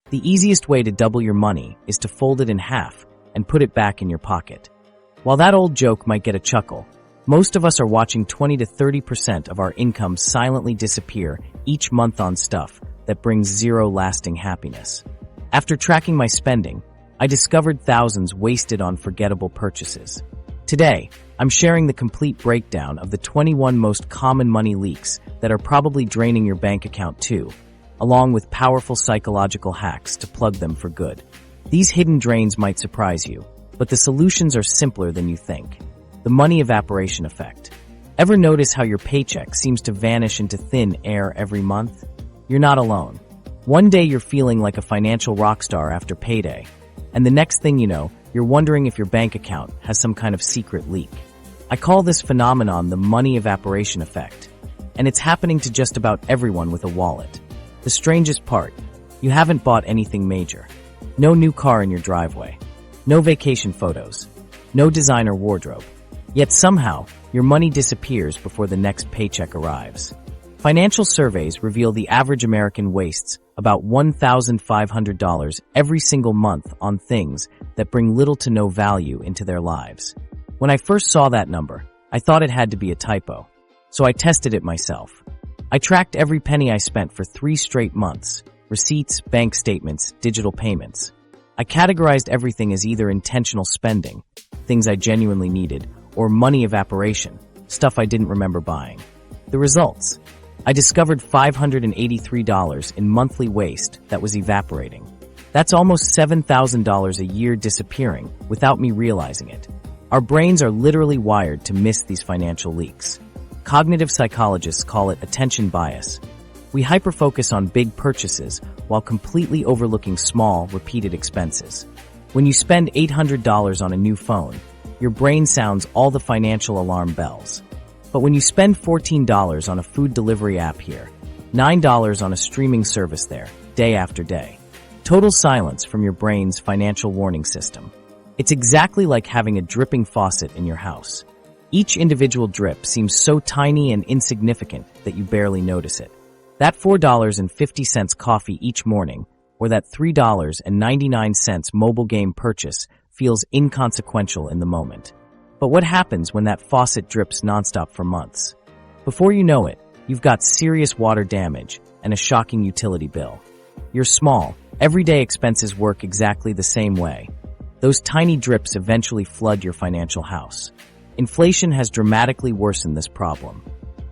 The easiest way to double your money is to fold it in half and put it back in your pocket. While that old joke might get a chuckle, most of us are watching 20 to 30% of our income silently disappear each month on stuff that brings zero lasting happiness. After tracking my spending, I discovered thousands wasted on forgettable purchases. Today, I'm sharing the complete breakdown of the 21 most common money leaks that are probably draining your bank account too, along with powerful psychological hacks to plug them for good. These hidden drains might surprise you, but the solutions are simpler than you think. The money evaporation effect. Ever notice how your paycheck seems to vanish into thin air every month? You're not alone. One day you're feeling like a financial rock star after payday, and the next thing you know, you're wondering if your bank account has some kind of secret leak. I call this phenomenon the money evaporation effect, and it's happening to just about everyone with a wallet. The strangest part, you haven't bought anything major. No new car in your driveway. No vacation photos. No designer wardrobe. Yet somehow, your money disappears before the next paycheck arrives. Financial surveys reveal the average American wastes about $1,500 every single month on things that bring little to no value into their lives. When I first saw that number, I thought it had to be a typo, so I tested it myself. I tracked every penny I spent for 3 straight months: receipts, bank statements, digital payments. I categorized everything as either intentional spending, things I genuinely needed, or money evaporation, stuff I didn't remember buying. The results: I discovered $583 in monthly waste that was evaporating. That's almost $7,000 a year disappearing without me realizing it. Our brains are literally wired to miss these financial leaks. Cognitive psychologists call it attention bias. We hyperfocus on big purchases while completely overlooking small, repeated expenses. When you spend $800 on a new phone, your brain sounds all the financial alarm bells. But when you spend $14 on a food delivery app here, $9 on a streaming service there, day after day, total silence from your brain's financial warning system. It's exactly like having a dripping faucet in your house. Each individual drip seems so tiny and insignificant that you barely notice it. That $4.50 coffee each morning, or that $3.99 mobile game purchase feels inconsequential in the moment. But what happens when that faucet drips nonstop for months? Before you know it, you've got serious water damage and a shocking utility bill. Your small, everyday expenses work exactly the same way. Those tiny drips eventually flood your financial house. Inflation has dramatically worsened this problem.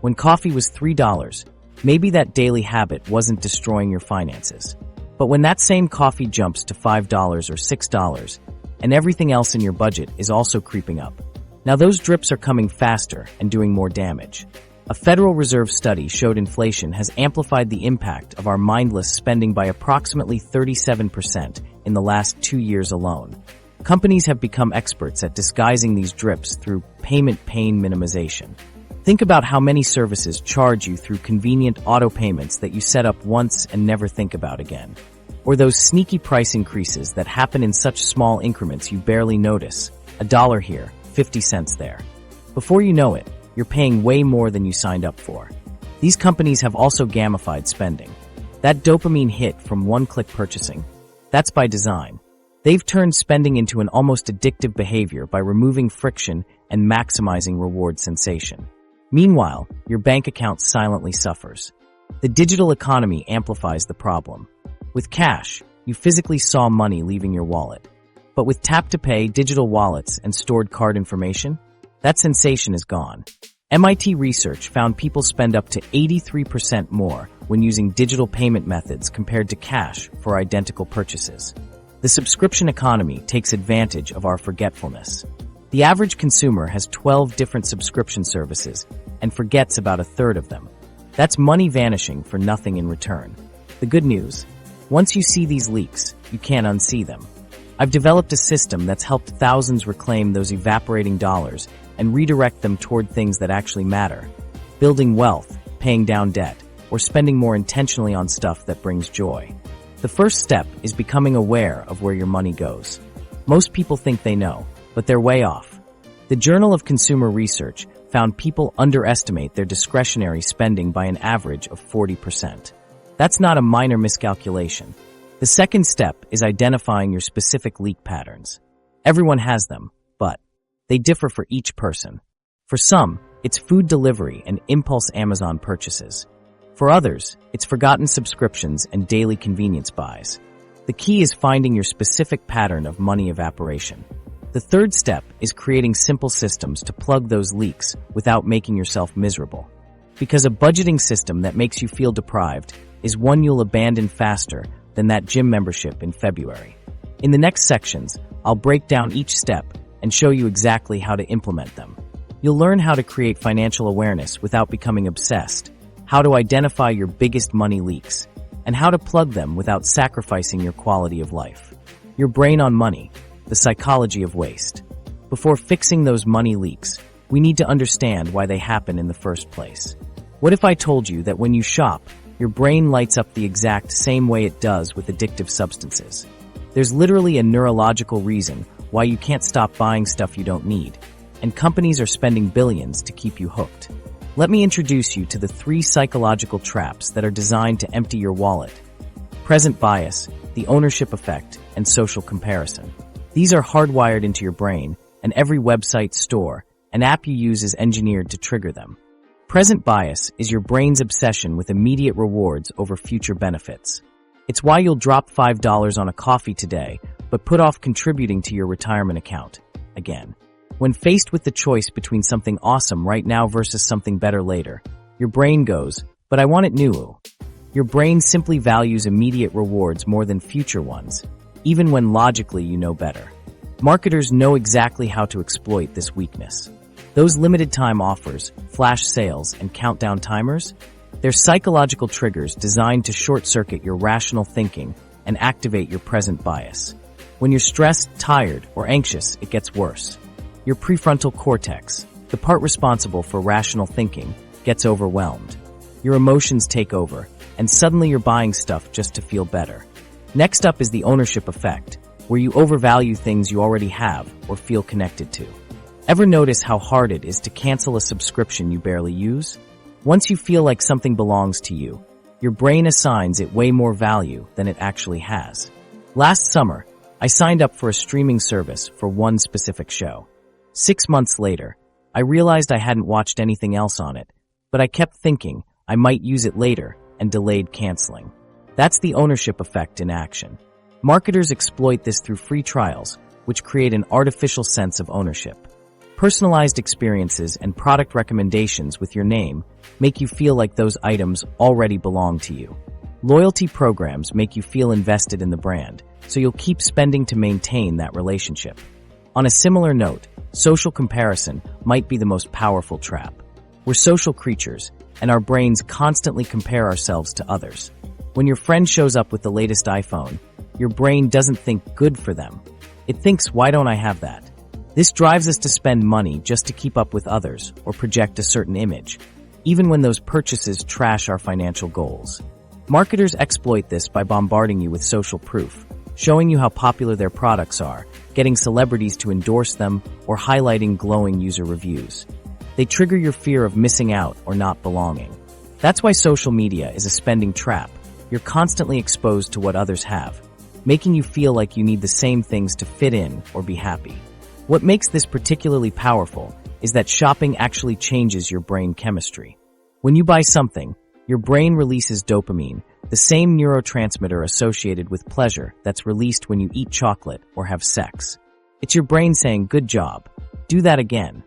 When coffee was $3, maybe that daily habit wasn't destroying your finances. But when that same coffee jumps to $5 or $6, and everything else in your budget is also creeping up, now those drips are coming faster and doing more damage. A Federal Reserve study showed inflation has amplified the impact of our mindless spending by approximately 37% in the last 2 years alone. Companies have become experts at disguising these drips through payment pain minimization. Think about how many services charge you through convenient auto payments that you set up once and never think about again. Or those sneaky price increases that happen in such small increments you barely notice. $1 here, 50 cents there. Before you know it, you're paying way more than you signed up for. These companies have also gamified spending. That dopamine hit from one-click purchasing, that's by design. They've turned spending into an almost addictive behavior by removing friction and maximizing reward sensation. Meanwhile, your bank account silently suffers. The digital economy amplifies the problem. With cash, you physically saw money leaving your wallet. But with tap-to-pay, digital wallets, and stored card information, that sensation is gone. MIT research found people spend up to 83% more when using digital payment methods compared to cash for identical purchases. The subscription economy takes advantage of our forgetfulness. The average consumer has 12 different subscription services and forgets about a third of them. That's money vanishing for nothing in return. The good news: once you see these leaks, you can't unsee them. I've developed a system that's helped thousands reclaim those evaporating dollars and redirect them toward things that actually matter: building wealth, paying down debt, or spending more intentionally on stuff that brings joy. The first step is becoming aware of where your money goes. Most people think they know, but they're way off. The Journal of Consumer Research found people underestimate their discretionary spending by an average of 40%. That's not a minor miscalculation. The The second step is identifying your specific leak patterns. Everyone has them, but they differ for each person. For some, it's food delivery and impulse Amazon purchases. For others, it's forgotten subscriptions and daily convenience buys. The key is finding your specific pattern of money evaporation. The third step is creating simple systems to plug those leaks without making yourself miserable. Because a budgeting system that makes you feel deprived is one you'll abandon faster than that gym membership in February. In the next sections, I'll break down each step and show you exactly how to implement them. You'll learn how to create financial awareness without becoming obsessed, how to identify your biggest money leaks, and how to plug them without sacrificing your quality of life. Your brain on money, the psychology of waste. Before fixing those money leaks, we need to understand why they happen in the first place. What if I told you that when you shop, your brain lights up the exact same way it does with addictive substances? There's literally a neurological reason why you can't stop buying stuff you don't need, and companies are spending billions to keep you hooked. Let me introduce you to the 3 psychological traps that are designed to empty your wallet. Present bias, the ownership effect, and social comparison. These are hardwired into your brain, and every website, store, and app you use is engineered to trigger them. Present bias is your brain's obsession with immediate rewards over future benefits. It's why you'll drop $5 on a coffee today, but put off contributing to your retirement account again. When faced with the choice between something awesome right now versus something better later, your brain goes, "But I want it new." Your brain simply values immediate rewards more than future ones, even when logically you know better. Marketers know exactly how to exploit this weakness. Those limited time offers, flash sales, and countdown timers, they're psychological triggers designed to short-circuit your rational thinking and activate your present bias. When you're stressed, tired, or anxious, it gets worse. Your prefrontal cortex, the part responsible for rational thinking, gets overwhelmed. Your emotions take over, and suddenly you're buying stuff just to feel better. Next up is the ownership effect, where you overvalue things you already have or feel connected to. Ever notice how hard it is to cancel a subscription you barely use? Once you feel like something belongs to you, your brain assigns it way more value than it actually has. Last summer, I signed up for a streaming service for one specific show. 6 months later, I realized I hadn't watched anything else on it, but I kept thinking I might use it later and delayed canceling. That's the ownership effect in action. Marketers exploit this through free trials, which create an artificial sense of ownership. Personalized experiences and product recommendations with your name make you feel like those items already belong to you. Loyalty programs make you feel invested in the brand, so you'll keep spending to maintain that relationship. On a similar note, social comparison might be the most powerful trap. We're social creatures, and our brains constantly compare ourselves to others. When your friend shows up with the latest iPhone, your brain doesn't think good for them. It thinks, why don't I have that? This drives us to spend money just to keep up with others or project a certain image, even when those purchases trash our financial goals. Marketers exploit this by bombarding you with social proof, showing you how popular their products are, getting celebrities to endorse them, or highlighting glowing user reviews. They trigger your fear of missing out or not belonging. That's why social media is a spending trap. You're constantly exposed to what others have, making you feel like you need the same things to fit in or be happy. What makes this particularly powerful is that shopping actually changes your brain chemistry. When you buy something, your brain releases dopamine, the same neurotransmitter associated with pleasure that's released when you eat chocolate or have sex. It's your brain saying, "Good job. Do that again."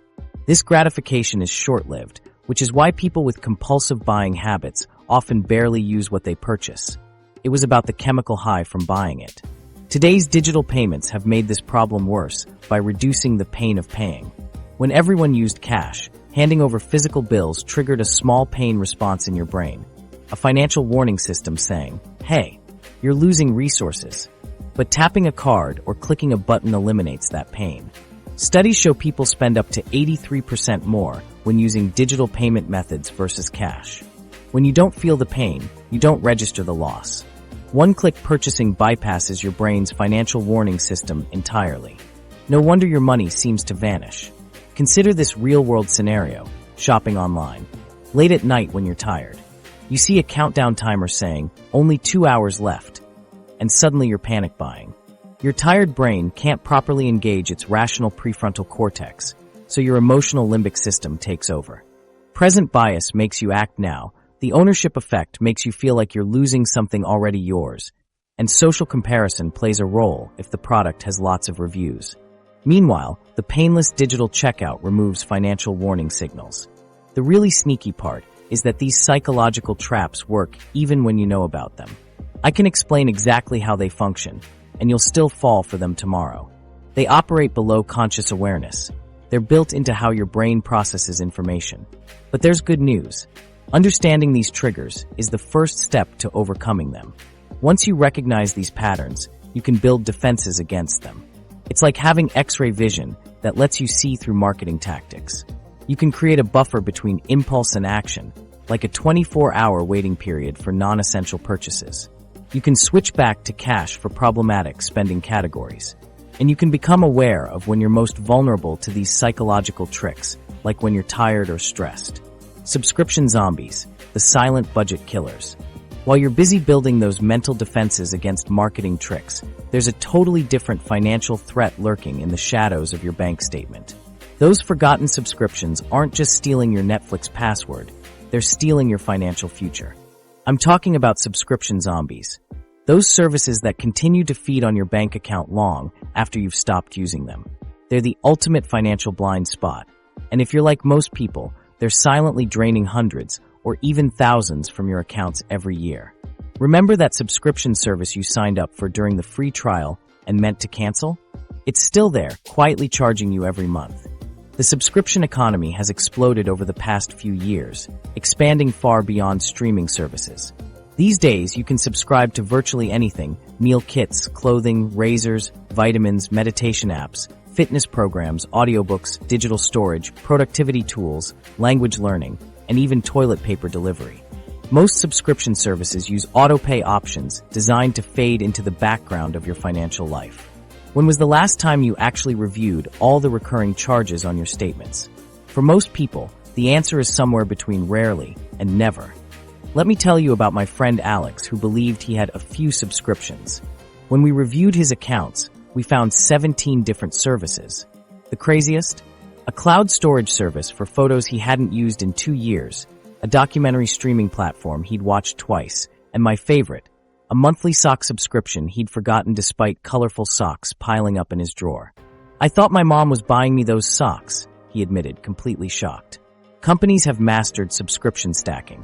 This gratification is short-lived, which is why people with compulsive buying habits often barely use what they purchase. It was about the chemical high from buying it. Today's digital payments have made this problem worse by reducing the pain of paying. When everyone used cash, handing over physical bills triggered a small pain response in your brain, a financial warning system saying, "Hey, you're losing resources." But tapping a card or clicking a button eliminates that pain. Studies show people spend up to 83% more when using digital payment methods versus cash. When you don't feel the pain, you don't register the loss. One-click purchasing bypasses your brain's financial warning system entirely. No wonder your money seems to vanish. Consider this real-world scenario, shopping online. Late at night when you're tired, you see a countdown timer saying, "Only 2 hours left." and suddenly you're panic buying. Your tired brain can't properly engage its rational prefrontal cortex, so your emotional limbic system takes over. Present bias makes you act now, the ownership effect makes you feel like you're losing something already yours, and social comparison plays a role if the product has lots of reviews. Meanwhile, the painless digital checkout removes financial warning signals. The really sneaky part is that these psychological traps work even when you know about them. I can explain exactly how they function, and you'll still fall for them tomorrow. They operate below conscious awareness. They're built into how your brain processes information. But there's good news. Understanding these triggers is the first step to overcoming them. Once you recognize these patterns, you can build defenses against them. It's like having X-ray vision that lets you see through marketing tactics. You can create a buffer between impulse and action, like a 24-hour waiting period for non-essential purchases. You can switch back to cash for problematic spending categories. And you can become aware of when you're most vulnerable to these psychological tricks, like when you're tired or stressed. Subscription zombies, the silent budget killers. While you're busy building those mental defenses against marketing tricks, there's a totally different financial threat lurking in the shadows of your bank statement. Those forgotten subscriptions aren't just stealing your Netflix password, they're stealing your financial future. I'm talking about subscription zombies. Those services that continue to feed on your bank account long after you've stopped using them. They're the ultimate financial blind spot. And if you're like most people, they're silently draining hundreds or even thousands from your accounts every year. Remember that subscription service you signed up for during the free trial and meant to cancel? It's still there, quietly charging you every month. The subscription economy has exploded over the past few years, expanding far beyond streaming services. These days, you can subscribe to virtually anything: meal kits, clothing, razors, vitamins, meditation apps, fitness programs, audiobooks, digital storage, productivity tools, language learning, and even toilet paper delivery. Most subscription services use auto-pay options designed to fade into the background of your financial life. When was the last time you actually reviewed all the recurring charges on your statements? For most people, the answer is somewhere between rarely and never. Let me tell you about my friend Alex, who believed he had a few subscriptions. When we reviewed his accounts, we found 17 different services. The craziest? A cloud storage service for photos he hadn't used in 2 years, a documentary streaming platform he'd watched twice, and my favorite, a monthly sock subscription he'd forgotten despite colorful socks piling up in his drawer. I thought my mom was buying me those socks, he admitted, completely shocked. Companies have mastered subscription stacking,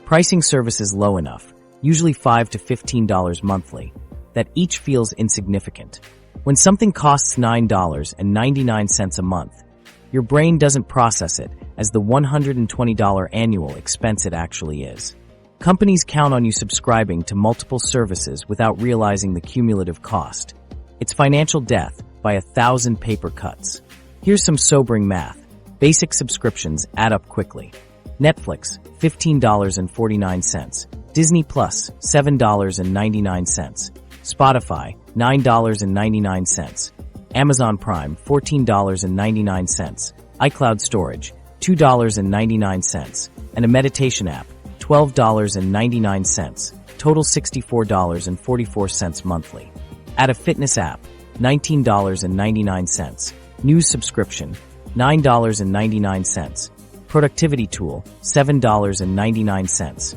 pricing services low enough, usually $5 to $15 monthly, that each feels insignificant. When something costs $9.99 a month, your brain doesn't process it as the $120 annual expense it actually is. Companies count on you subscribing to multiple services without realizing the cumulative cost. It's financial death by 1,000 paper cuts. Here's some sobering math. Basic subscriptions add up quickly. Netflix, $15.49. Disney Plus, $7.99. Spotify, $9.99. Amazon Prime, $14.99. iCloud storage, $2.99. And a meditation app, $12.99. Total $64.44 monthly. Add a fitness app, $19.99. News subscription, $9.99. Productivity tool, $7.99.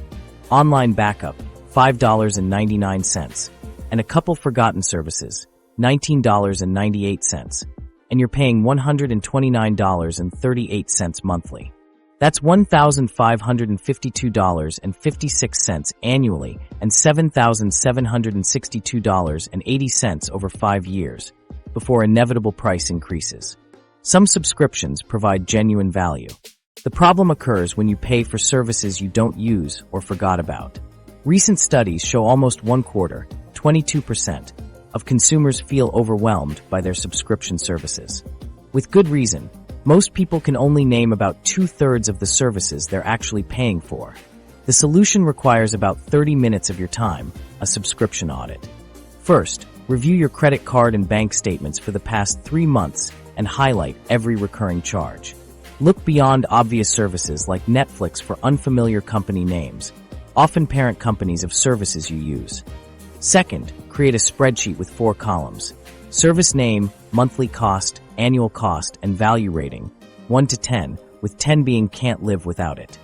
Online backup, $5.99. And a couple forgotten services, $19.98. And you're paying $129.38 monthly. That's $1,552.56 annually and $7,762.80 over 5 years before inevitable price increases. Some subscriptions provide genuine value. The problem occurs when you pay for services you don't use or forgot about. Recent studies show almost 1/4, 22%, of consumers feel overwhelmed by their subscription services. With good reason. Most people can only name about 2/3 of the services they're actually paying for. The solution requires about 30 minutes of your time, a subscription audit. First, review your credit card and bank statements for the past 3 months and highlight every recurring charge. Look beyond obvious services like Netflix for unfamiliar company names, often parent companies of services you use. Second, create a spreadsheet with 4 columns. Service name, monthly cost, annual cost, and value rating, 1 to 10, with 10 being can't live without it.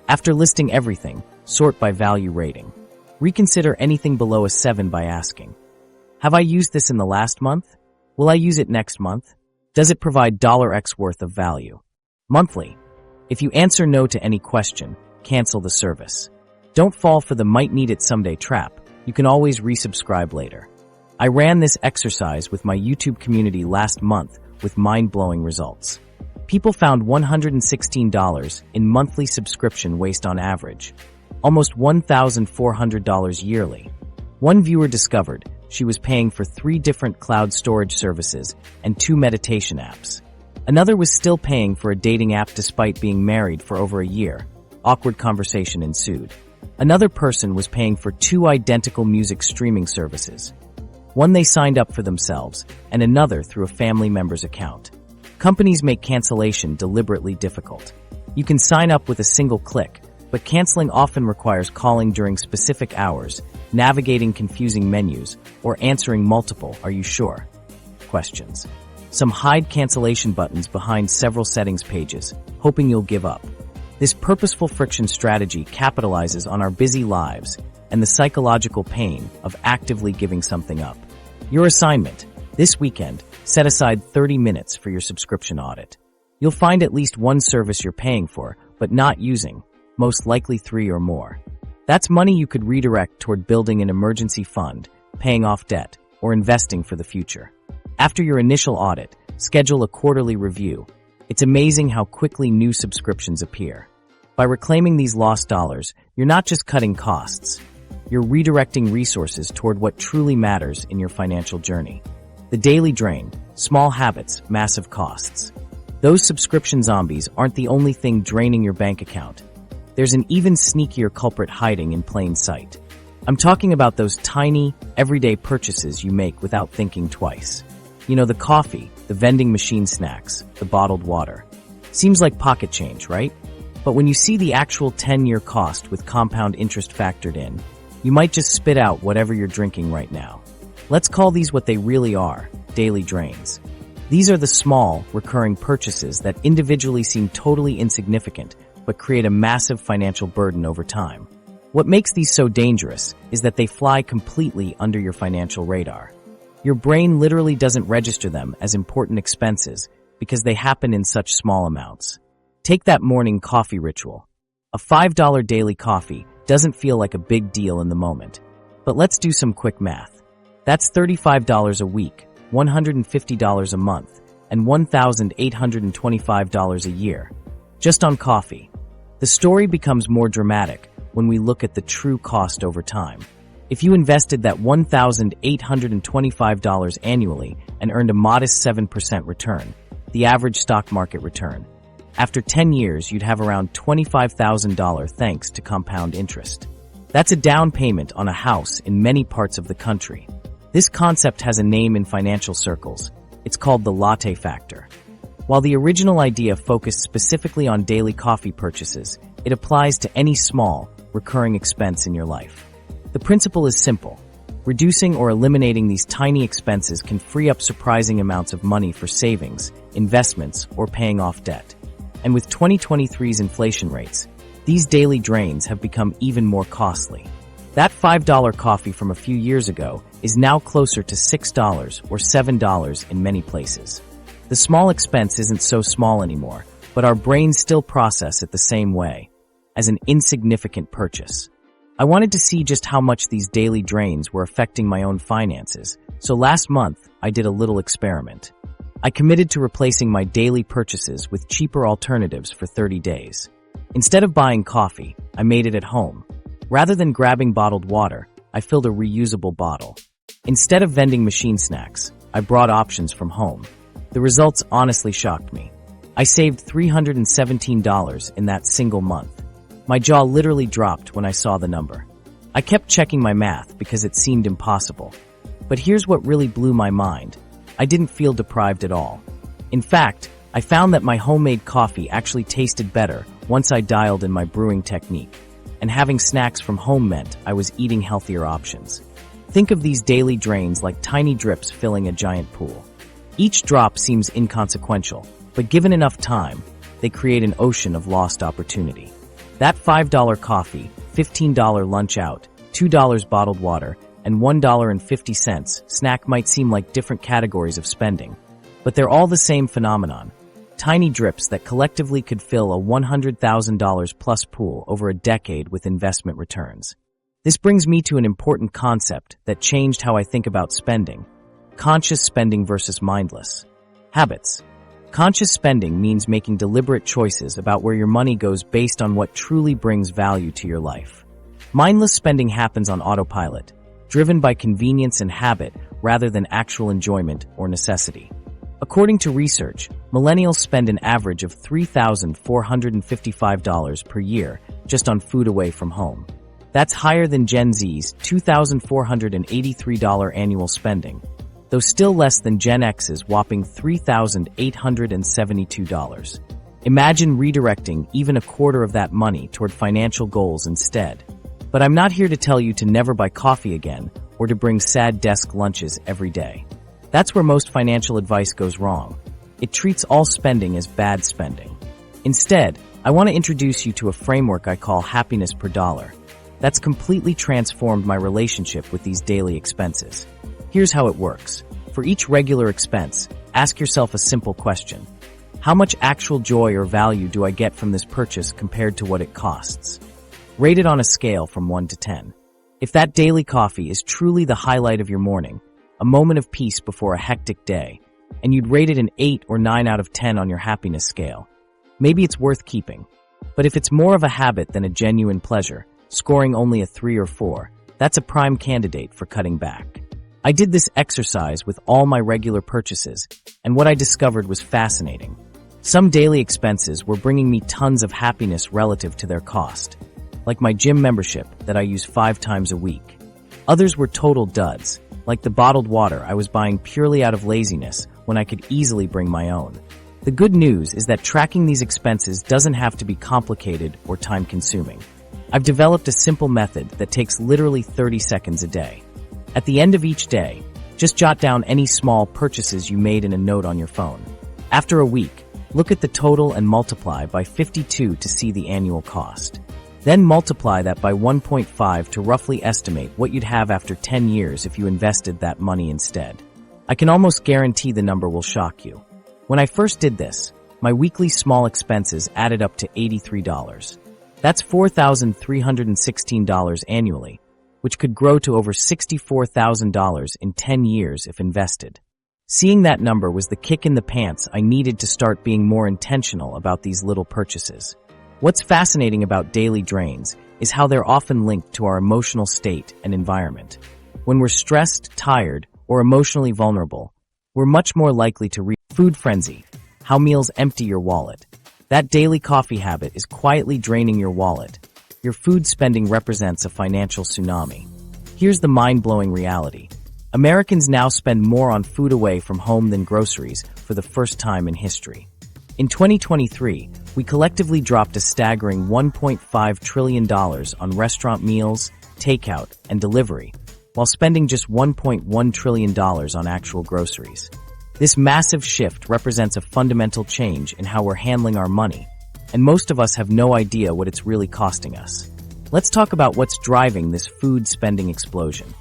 After listing everything, sort by value rating. Reconsider anything below a 7 by asking, have I used this in the last month? Will I use it next month? Does it provide $X worth of value? Monthly. If you answer no to any question, cancel the service. Don't fall for the might need it someday trap. You can always resubscribe later. I ran this exercise with my YouTube community last month with mind-blowing results. People found $116 in monthly subscription waste on average, almost $1,400 yearly. One viewer discovered she was paying for 3 different cloud storage services and 2 meditation apps. Another was still paying for a dating app despite being married for over a year. Awkward conversation ensued. Another person was paying for 2 identical music streaming services. One they signed up for themselves, and another through a family member's account. Companies make cancellation deliberately difficult. You can sign up with a single click, but canceling often requires calling during specific hours, navigating confusing menus, or answering multiple "are you sure?" questions. Some hide cancellation buttons behind several settings pages, hoping you'll give up. This purposeful friction strategy capitalizes on our busy lives and the psychological pain of actively giving something up. Your assignment: this weekend, set aside 30 minutes for your subscription audit. You'll find at least one service you're paying for, but not using, most likely 3 or more. That's money you could redirect toward building an emergency fund, paying off debt, or investing for the future. After your initial audit, schedule a quarterly review. It's amazing how quickly new subscriptions appear. By reclaiming these lost dollars, you're not just cutting costs. You're redirecting resources toward what truly matters in your financial journey. The daily drain, small habits, massive costs. Those subscription zombies aren't the only thing draining your bank account. There's an even sneakier culprit hiding in plain sight. I'm talking about those tiny, everyday purchases you make without thinking twice. You know, the coffee, the vending machine snacks, the bottled water. Seems like pocket change, right? But when you see the actual 10-year cost with compound interest factored in, you might just spit out whatever you're drinking right now. Let's call these what they really are, daily drains. These are the small, recurring purchases that individually seem totally insignificant, but create a massive financial burden over time. What makes these so dangerous is that they fly completely under your financial radar. Your brain literally doesn't register them as important expenses because they happen in such small amounts. Take that morning coffee ritual. A $5 daily coffee doesn't feel like a big deal in the moment. But let's do some quick math. That's $35 a week, $150 a month, and $1,825 a year. Just on coffee. The story becomes more dramatic when we look at the true cost over time. If you invested that $1,825 annually and earned a modest 7% return, the average stock market return, after 10 years you'd have around $25,000 thanks to compound interest. That's a down payment on a house in many parts of the country. This concept has a name in financial circles. It's called the latte factor. While the original idea focused specifically on daily coffee purchases, it applies to any small, recurring expense in your life. The principle is simple. Reducing or eliminating these tiny expenses can free up surprising amounts of money for savings, investments, or paying off debt. And with 2023's inflation rates, these daily drains have become even more costly. That $5 coffee from a few years ago is now closer to $6 or $7 in many places. The small expense isn't so small anymore, but our brains still process it the same way, as an insignificant purchase. I wanted to see just how much these daily drains were affecting my own finances, so last month I did a little experiment. I committed to replacing my daily purchases with cheaper alternatives for 30 days. Instead of buying coffee, I made it at home. Rather than grabbing bottled water, I filled a reusable bottle. Instead of vending machine snacks, I brought options from home. The results honestly shocked me. I saved $317 in that single month. My jaw literally dropped when I saw the number. I kept checking my math because it seemed impossible. But here's what really blew my mind. I didn't feel deprived at all. In fact, I found that my homemade coffee actually tasted better once I dialed in my brewing technique, and having snacks from home meant I was eating healthier options. Think of these daily drains like tiny drips filling a giant pool. Each drop seems inconsequential, but given enough time, they create an ocean of lost opportunity. That $5 coffee, $15 lunch out, $2 bottled water, and $1.50 snack might seem like different categories of spending, but they're all the same phenomenon. Tiny drips that collectively could fill a $100,000 plus pool over a decade with investment returns. This brings me to an important concept that changed how I think about spending: conscious spending versus mindless. Habits. Conscious spending means making deliberate choices about where your money goes based on what truly brings value to your life. Mindless spending happens on autopilot, driven by convenience and habit rather than actual enjoyment or necessity. According to research, millennials spend an average of $3,455 per year just on food away from home. That's higher than Gen Z's $2,483 annual spending, though still less than Gen X's whopping $3,872. Imagine redirecting even a quarter of that money toward financial goals instead. But I'm not here to tell you to never buy coffee again or to bring sad desk lunches every day. That's where most financial advice goes wrong. It treats all spending as bad spending. Instead, I want to introduce you to a framework I call happiness per dollar. That's completely transformed my relationship with these daily expenses. Here's how it works. For each regular expense, ask yourself a simple question. How much actual joy or value do I get from this purchase compared to what it costs? Rate it on a scale from 1 to 10. If that daily coffee is truly the highlight of your morning, a moment of peace before a hectic day, and you'd rate it an 8 or 9 out of 10 on your happiness scale, maybe it's worth keeping. But if it's more of a habit than a genuine pleasure, scoring only a 3 or 4, that's a prime candidate for cutting back. I did this exercise with all my regular purchases, and what I discovered was fascinating. Some daily expenses were bringing me tons of happiness relative to their cost, like my gym membership that I use 5 times a week. Others were total duds, like the bottled water I was buying purely out of laziness when I could easily bring my own. The good news is that tracking these expenses doesn't have to be complicated or time-consuming. I've developed a simple method that takes literally 30 seconds a day. At the end of each day, just jot down any small purchases you made in a note on your phone. After a week, look at the total and multiply by 52 to see the annual cost. Then multiply that by 1.5 to roughly estimate what you'd have after 10 years if you invested that money instead. I can almost guarantee the number will shock you. When I first did this, my weekly small expenses added up to $83. That's $4,316 annually, which could grow to over $64,000 in 10 years if invested. Seeing that number was the kick in the pants I needed to start being more intentional about these little purchases. What's fascinating about daily drains is how they're often linked to our emotional state and environment. When we're stressed, tired, or emotionally vulnerable, we're much more likely to reach food frenzy, how meals empty your wallet. That daily coffee habit is quietly draining your wallet. Your food spending represents a financial tsunami. Here's the mind-blowing reality. Americans now spend more on food away from home than groceries for the first time in history. In 2023, we collectively dropped a staggering $1.5 trillion on restaurant meals, takeout, and delivery, while spending just $1.1 trillion on actual groceries. This massive shift represents a fundamental change in how we're handling our money, and most of us have no idea what it's really costing us. Let's talk about what's driving this food spending explosion.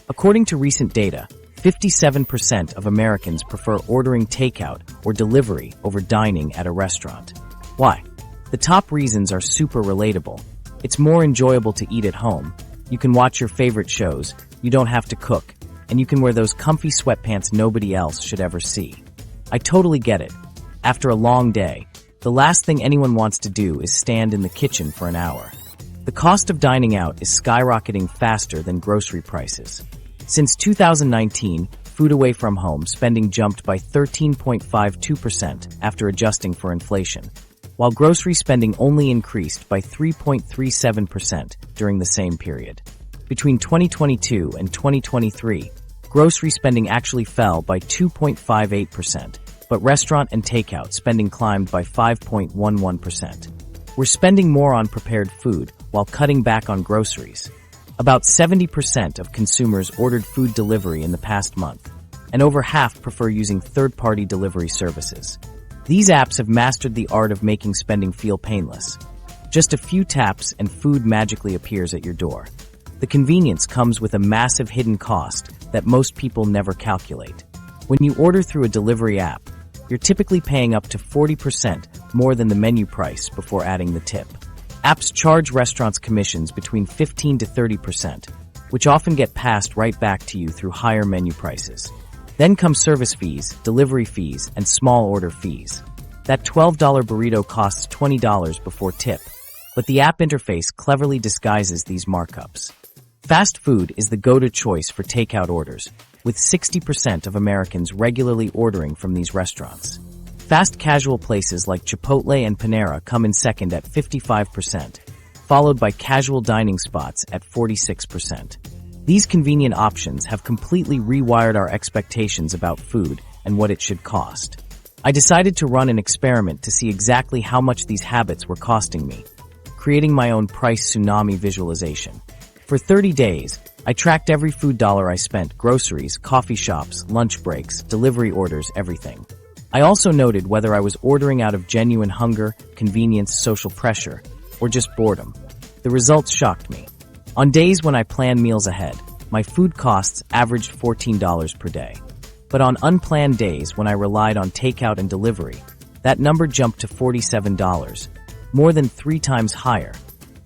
According to recent data, 57% of Americans prefer ordering takeout or delivery over dining at a restaurant. Why? The top reasons are super relatable. It's more enjoyable to eat at home. You can watch your favorite shows, you don't have to cook, and you can wear those comfy sweatpants nobody else should ever see. I totally get it. After a long day, the last thing anyone wants to do is stand in the kitchen for an hour. The cost of dining out is skyrocketing faster than grocery prices. Since 2019, food away from home spending jumped by 13.52% after adjusting for inflation, while grocery spending only increased by 3.37% during the same period. Between 2022 and 2023, grocery spending actually fell by 2.58%, but restaurant and takeout spending climbed by 5.11%. We're spending more on prepared food while cutting back on groceries. About 70% of consumers ordered food delivery in the past month, and over half prefer using third-party delivery services. These apps have mastered the art of making spending feel painless. Just a few taps and food magically appears at your door. The convenience comes with a massive hidden cost that most people never calculate. When you order through a delivery app, you're typically paying up to 40% more than the menu price before adding the tip. Apps charge restaurants commissions between 15 to 30%, which often get passed right back to you through higher menu prices. Then come service fees, delivery fees, and small order fees. That $12 burrito costs $20 before tip, but the app interface cleverly disguises these markups. Fast food is the go-to choice for takeout orders, with 60% of Americans regularly ordering from these restaurants. Fast casual places like Chipotle and Panera come in second at 55%, followed by casual dining spots at 46%. These convenient options have completely rewired our expectations about food and what it should cost. I decided to run an experiment to see exactly how much these habits were costing me, creating my own price tsunami visualization. For 30 days, I tracked every food dollar I spent: groceries, coffee shops, lunch breaks, delivery orders, everything. I also noted whether I was ordering out of genuine hunger, convenience, social pressure, or just boredom. The results shocked me. On days when I planned meals ahead, my food costs averaged $14 per day. But on unplanned days when I relied on takeout and delivery, that number jumped to $47, more than 3 times higher.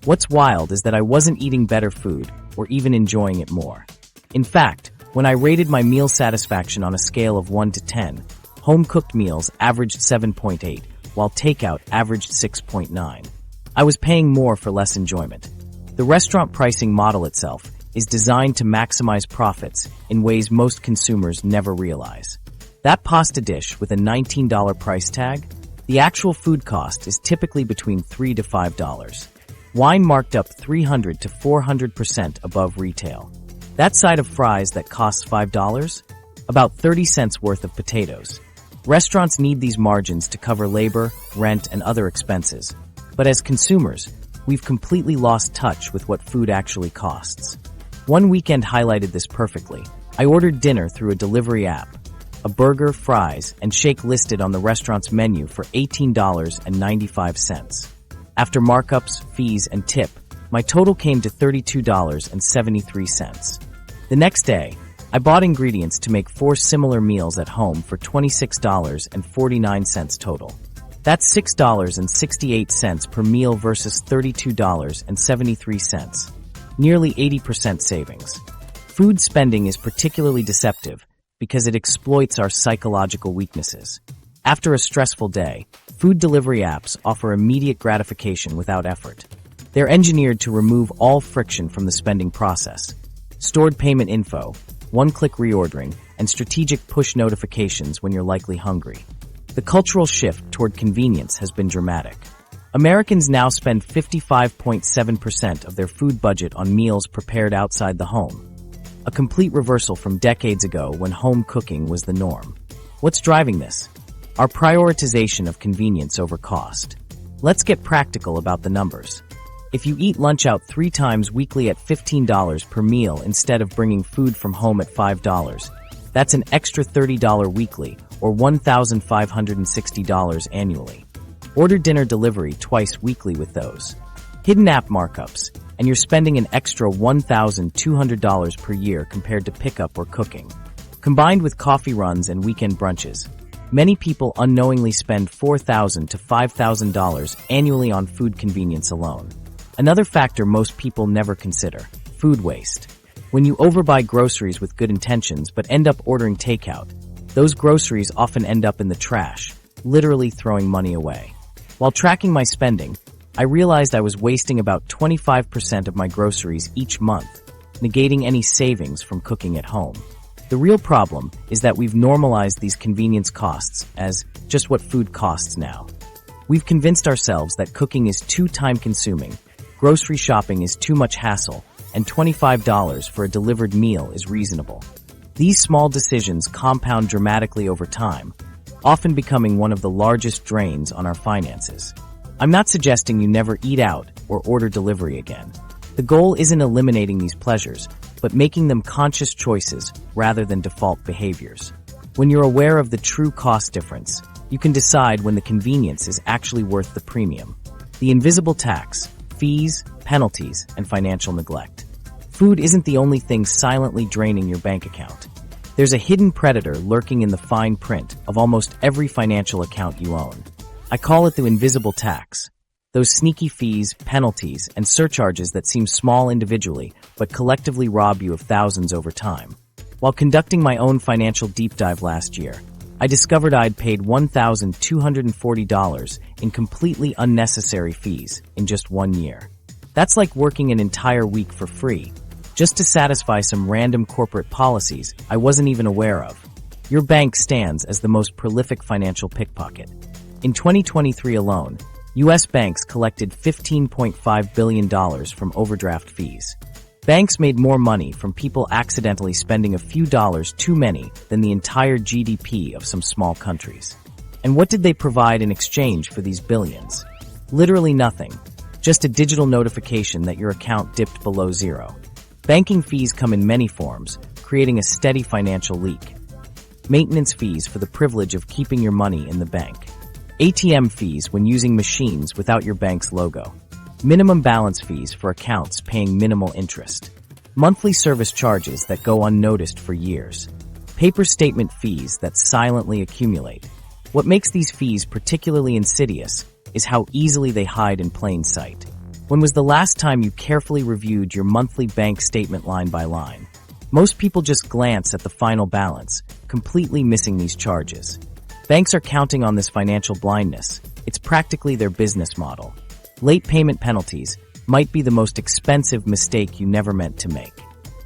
What's wild is that I wasn't eating better food or even enjoying it more. In fact, when I rated my meal satisfaction on a scale of 1 to 10, home-cooked meals averaged 7.8, while takeout averaged 6.9. I was paying more for less enjoyment. The restaurant pricing model itself is designed to maximize profits in ways most consumers never realize. That pasta dish with a $19 price tag, the actual food cost is typically between $3 to $5. Wine marked up 300 to 400% above retail. That side of fries that costs $5? About 30 cents worth of potatoes. Restaurants need these margins to cover labor, rent, and other expenses. But as consumers, we've completely lost touch with what food actually costs. One weekend highlighted this perfectly. I ordered dinner through a delivery app. A burger, fries, and shake listed on the restaurant's menu for $18.95. After markups, fees, and tip, my total came to $32.73. The next day, I bought ingredients to make 4 similar meals at home for $26.49 total. That's $6.68 per meal versus $32.73. Nearly 80% savings. Food spending is particularly deceptive because it exploits our psychological weaknesses. After a stressful day, food delivery apps offer immediate gratification without effort. They're engineered to remove all friction from the spending process. Stored payment info, one-click reordering, and strategic push notifications when you're likely hungry. The cultural shift toward convenience has been dramatic. Americans now spend 55.7% of their food budget on meals prepared outside the home, a complete reversal from decades ago when home cooking was the norm. What's driving this? Our prioritization of convenience over cost. Let's get practical about the numbers. If you eat lunch out 3 times weekly at $15 per meal instead of bringing food from home at $5, that's an extra $30 weekly or $1,560 annually. Order dinner delivery twice weekly with those hidden app markups, and you're spending an extra $1,200 per year compared to pickup or cooking. Combined with coffee runs and weekend brunches, many people unknowingly spend $4,000 to $5,000 annually on food convenience alone. Another factor most people never consider: food waste. When you overbuy groceries with good intentions but end up ordering takeout, those groceries often end up in the trash, literally throwing money away. While tracking my spending, I realized I was wasting about 25% of my groceries each month, negating any savings from cooking at home. The real problem is that we've normalized these convenience costs as just what food costs now. We've convinced ourselves that cooking is too time-consuming, grocery shopping is too much hassle, and $25 for a delivered meal is reasonable. These small decisions compound dramatically over time, often becoming one of the largest drains on our finances. I'm not suggesting you never eat out or order delivery again. The goal isn't eliminating these pleasures, but making them conscious choices rather than default behaviors. When you're aware of the true cost difference, you can decide when the convenience is actually worth the premium. The invisible tax, fees, penalties, and financial neglect. Food isn't the only thing silently draining your bank account. There's a hidden predator lurking in the fine print of almost every financial account you own. I call it the invisible tax. Those sneaky fees, penalties, and surcharges that seem small individually but collectively rob you of thousands over time. While conducting my own financial deep dive last year, I discovered I'd paid $1,240 in completely unnecessary fees in just 1 year. That's like working an entire week for free, just to satisfy some random corporate policies I wasn't even aware of. Your bank stands as the most prolific financial pickpocket. In 2023 alone, U.S. banks collected $15.5 billion from overdraft fees. Banks made more money from people accidentally spending a few dollars too many than the entire GDP of some small countries. And what did they provide in exchange for these billions? Literally nothing. Just a digital notification that your account dipped below zero. Banking fees come in many forms, creating a steady financial leak. Maintenance fees for the privilege of keeping your money in the bank. ATM fees when using machines without your bank's logo. Minimum balance fees for accounts paying minimal interest. Monthly service charges that go unnoticed for years. Paper statement fees that silently accumulate. What makes these fees particularly insidious is how easily they hide in plain sight. When was the last time you carefully reviewed your monthly bank statement line by line? Most people just glance at the final balance, completely missing these charges. Banks are counting on this financial blindness. It's practically their business model. Late payment penalties might be the most expensive mistake you never meant to make.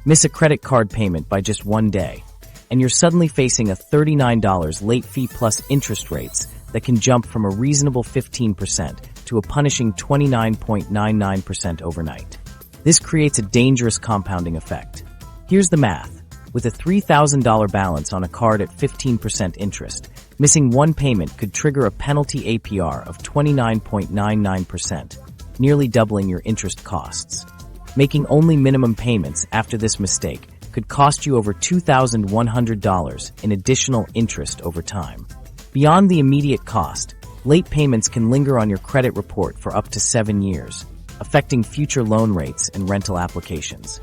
Miss a credit card payment by just 1 day, and you're suddenly facing a $39 late fee plus interest rates that can jump from a reasonable 15% to a punishing 29.99% overnight. This creates a dangerous compounding effect. Here's the math. With a $3,000 balance on a card at 15% interest, missing one payment could trigger a penalty APR of 29.99%, nearly doubling your interest costs. Making only minimum payments after this mistake could cost you over $2,100 in additional interest over time. Beyond the immediate cost, late payments can linger on your credit report for up to 7 years, affecting future loan rates and rental applications.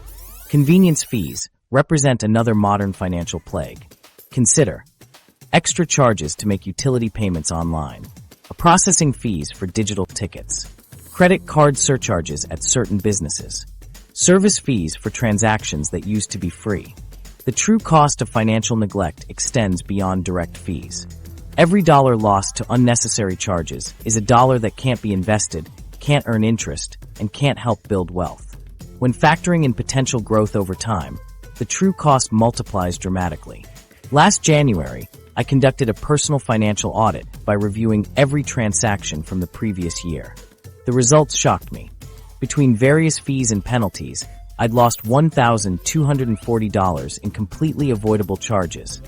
Convenience fees represent another modern financial plague. Consider extra charges to make utility payments online, processing fees for digital tickets, credit card surcharges at certain businesses, service fees for transactions that used to be free. The true cost of financial neglect extends beyond direct fees. Every dollar lost to unnecessary charges is a dollar that can't be invested, can't earn interest, and can't help build wealth. When factoring in potential growth over time, the true cost multiplies dramatically. Last January, I conducted a personal financial audit by reviewing every transaction from the previous year. The results shocked me. Between various fees and penalties, I'd lost $1,240 in completely avoidable charges.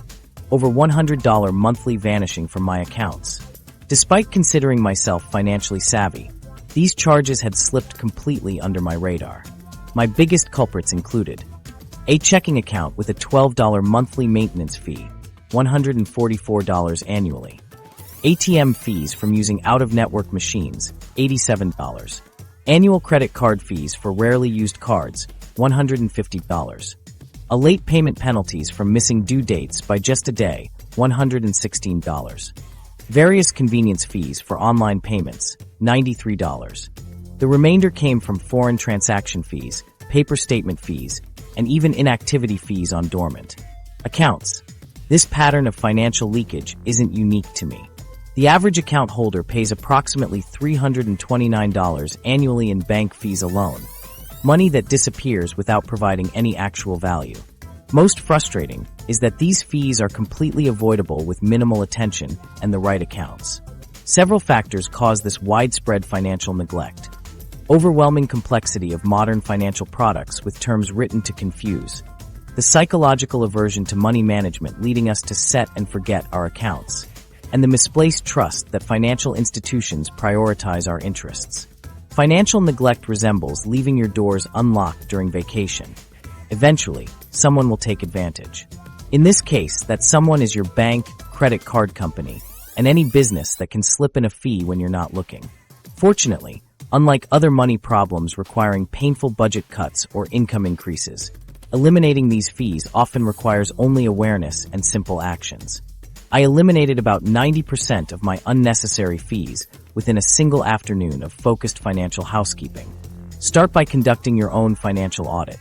Over $100 monthly vanishing from my accounts. Despite considering myself financially savvy, these charges had slipped completely under my radar. My biggest culprits included a checking account with a $12 monthly maintenance fee, $144 annually. ATM fees from using out-of-network machines, $87. Annual credit card fees for rarely used cards, $150. A late payment penalties from missing due dates by just a day, $116. Various convenience fees for online payments, $93. The remainder came from foreign transaction fees, paper statement fees, and even inactivity fees on dormant accounts. This pattern of financial leakage isn't unique to me. The average account holder pays approximately $329 annually in bank fees alone, money that disappears without providing any actual value. Most frustrating is that these fees are completely avoidable with minimal attention and the right accounts. Several factors cause this widespread financial neglect. Overwhelming complexity of modern financial products with terms written to confuse. The psychological aversion to money management leading us to set and forget our accounts. And the misplaced trust that financial institutions prioritize our interests. Financial neglect resembles leaving your doors unlocked during vacation. Eventually, someone will take advantage. In this case, that someone is your bank, credit card company, and any business that can slip in a fee when you're not looking. Fortunately, unlike other money problems requiring painful budget cuts or income increases, eliminating these fees often requires only awareness and simple actions. I eliminated about 90% of my unnecessary fees within a single afternoon of focused financial housekeeping. Start by conducting your own financial audit.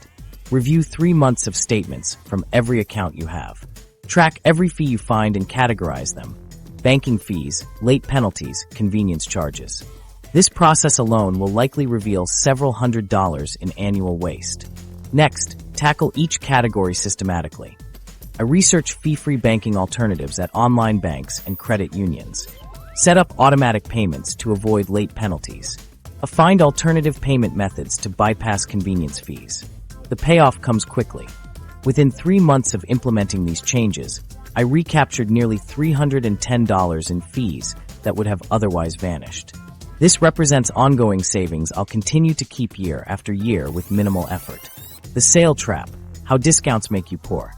Review 3 months of statements from every account you have. Track every fee you find and categorize them: banking fees, late penalties, convenience charges. This process alone will likely reveal several $100s in annual waste. Next, tackle each category systematically. I research fee-free banking alternatives at online banks and credit unions. Set up automatic payments to avoid late penalties. Find alternative payment methods to bypass convenience fees. The payoff comes quickly. Within 3 months of implementing these changes, I recaptured nearly $310 in fees that would have otherwise vanished. This represents ongoing savings I'll continue to keep year after year with minimal effort. The sale trap: how discounts make you poor.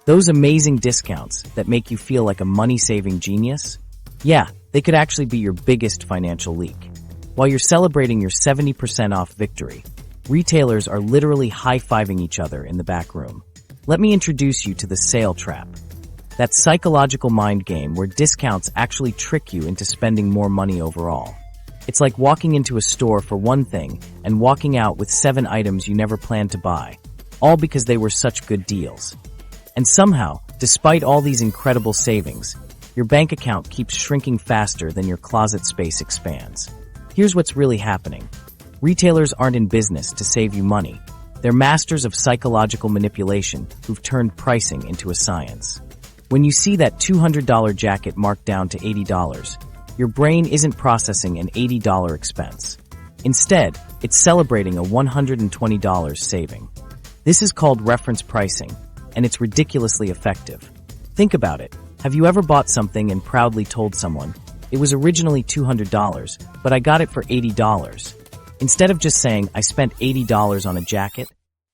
Those amazing discounts that make you feel like a money-saving genius? Yeah, they could actually be your biggest financial leak. While you're celebrating your 70% off victory, retailers are literally high-fiving each other in the back room. Let me introduce you to the sale trap. That psychological mind game where discounts actually trick you into spending more money overall. It's like walking into a store for one thing and walking out with 7 items you never planned to buy, all because they were such good deals. And somehow, despite all these incredible savings, your bank account keeps shrinking faster than your closet space expands. Here's what's really happening. Retailers aren't in business to save you money. They're masters of psychological manipulation who've turned pricing into a science. When you see that $200 jacket marked down to $80, your brain isn't processing an $80 expense. Instead, it's celebrating a $120 saving. This is called reference pricing, and it's ridiculously effective. Think about it. Have you ever bought something and proudly told someone, "It was originally $200, but I got it for $80. Instead of just saying, "I spent $80 on a jacket"?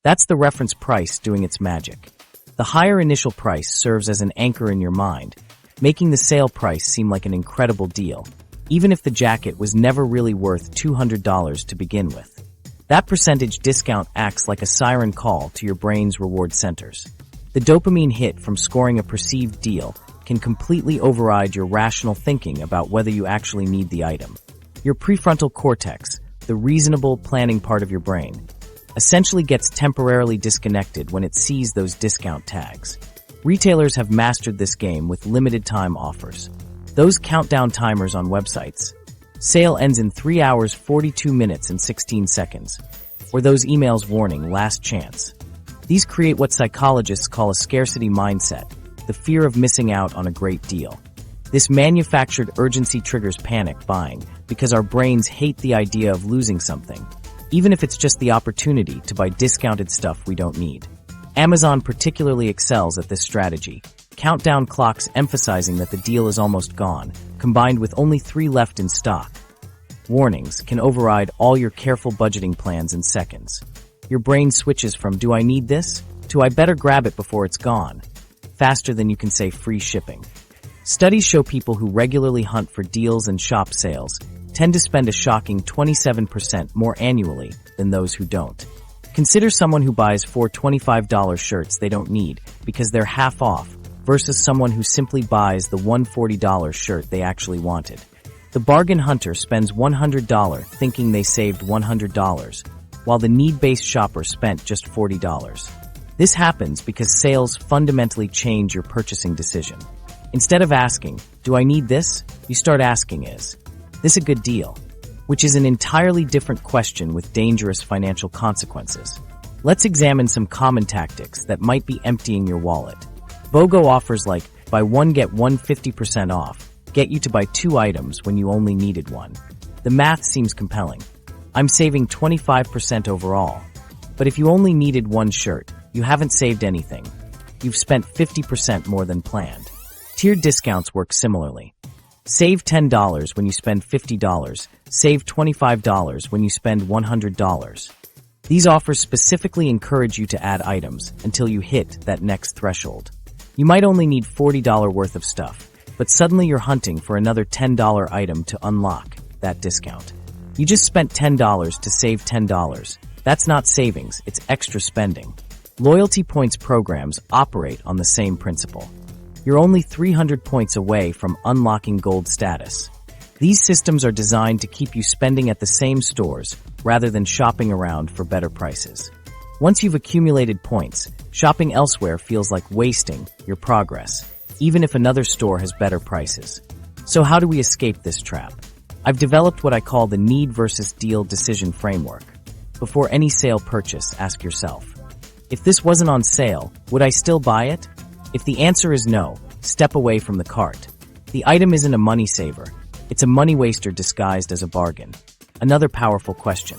That's the reference price doing its magic. The higher initial price serves as an anchor in your mind, making the sale price seem like an incredible deal, even if the jacket was never really worth $200 to begin with. That percentage discount acts like a siren call to your brain's reward centers. The dopamine hit from scoring a perceived deal can completely override your rational thinking about whether you actually need the item. Your prefrontal cortex, the reasonable planning part of your brain, essentially gets temporarily disconnected when it sees those discount tags. Retailers have mastered this game with limited time offers. Those countdown timers on websites. Sale ends in 3 hours, 42 minutes, and 16 seconds. Or those emails warning last chance. These create what psychologists call a scarcity mindset, the fear of missing out on a great deal. This manufactured urgency triggers panic buying because our brains hate the idea of losing something, even if it's just the opportunity to buy discounted stuff we don't need. Amazon particularly excels at this strategy. Countdown clocks emphasizing that the deal is almost gone, combined with only 3 left in stock. Warnings can override all your careful budgeting plans in seconds. Your brain switches from "do I need this?" to "I better grab it before it's gone," faster than you can say free shipping. Studies show people who regularly hunt for deals and shop sales tend to spend a shocking 27% more annually than those who don't. Consider someone who buys 4 $25 shirts they don't need because they're half off versus someone who simply buys the $140 shirt they actually wanted. The bargain hunter spends $100 thinking they saved $100, while the need-based shopper spent just $40. This happens because sales fundamentally change your purchasing decision. Instead of asking, "Do I need this?" you start asking, "Is this a good deal?" Which is an entirely different question with dangerous financial consequences. Let's examine some common tactics that might be emptying your wallet. BOGO offers like buy one get one 50% off get you to buy 2 items when you only needed 1. The math seems compelling. I'm saving 25% overall. But if you only needed 1 shirt, you haven't saved anything. You've spent 50% more than planned. Tiered discounts work similarly. Save $10 when you spend $50. Save $25 when you spend $100. These offers specifically encourage you to add items until you hit that next threshold. You might only need $40 worth of stuff, but suddenly you're hunting for another $10 item to unlock that discount. You just spent $10 to save $10. That's not savings, it's extra spending. Loyalty points programs operate on the same principle. You're only 300 points away from unlocking gold status. These systems are designed to keep you spending at the same stores rather than shopping around for better prices. Once you've accumulated points, shopping elsewhere feels like wasting your progress, even if another store has better prices. So how do we escape this trap? I've developed what I call the need versus deal decision framework. Before any sale purchase, ask yourself, if this wasn't on sale, would I still buy it? If the answer is no, step away from the cart. The item isn't a money saver. It's a money waster disguised as a bargain. Another powerful question.